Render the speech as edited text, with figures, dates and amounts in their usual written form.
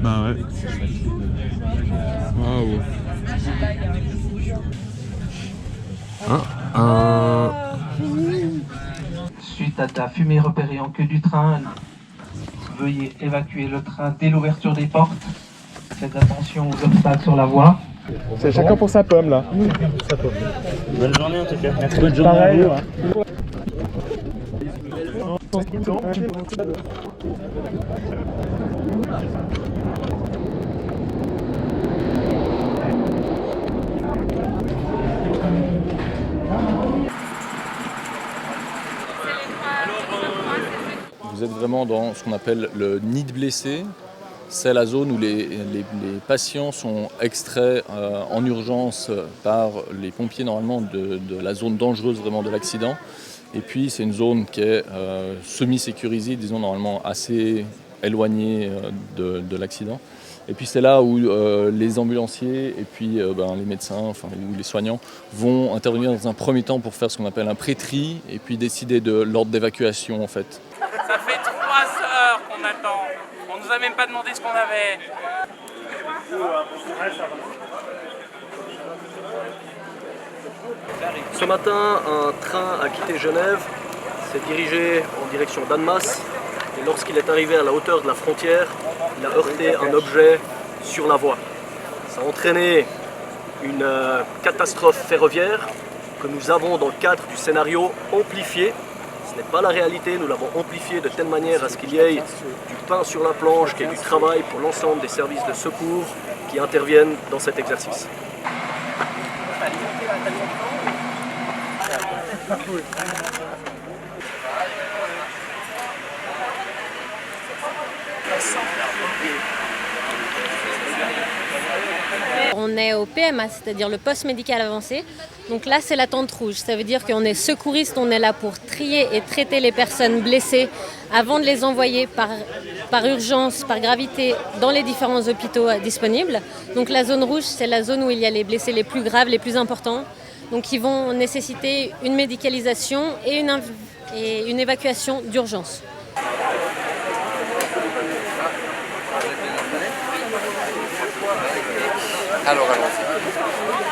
Ben ouais. Waouh. Suite à la fumée repérée en queue du train, veuillez évacuer le train dès l'ouverture des portes. Faites attention aux obstacles sur la voie. C'est chacun pour sa pomme là. Bonne journée en tout cas. Merci. Bonne journée à vous. Hein. Vous êtes vraiment dans ce qu'on appelle le nid de blessés. C'est la zone où les patients sont extraits en urgence par les pompiers normalement de la zone dangereuse vraiment de l'accident. Et puis c'est une zone qui est semi-sécurisée, disons normalement assez éloignée de l'accident. Et puis c'est là où les ambulanciers et puis les médecins, ou les soignants vont intervenir dans un premier temps pour faire ce qu'on appelle un pré-tri et puis décider de l'ordre d'évacuation en fait. Ça fait 3 heures qu'on attend. On nous a même pas demandé ce qu'on avait. Ce matin, un train a quitté Genève, s'est dirigé en direction d'Annemasse et lorsqu'il est arrivé à la hauteur de la frontière, il a heurté un objet sur la voie. Ça a entraîné une catastrophe ferroviaire que nous avons dans le cadre du scénario amplifié. Ce n'est pas la réalité, nous l'avons amplifié de telle manière à ce qu'il y ait du pain sur la planche, qu'il y ait du travail pour l'ensemble des services de secours qui interviennent dans cet exercice. On est au PMA, c'est-à-dire le poste médical avancé. Donc là, c'est la tente rouge. Ça veut dire qu'on est secouriste, on est là pour trier et traiter les personnes blessées avant de les envoyer par urgence, par gravité, dans les différents hôpitaux disponibles. Donc la zone rouge, c'est la zone où il y a les blessés les plus graves, les plus importants. Donc ils vont nécessiter une médicalisation et une évacuation d'urgence. Alors allons-y.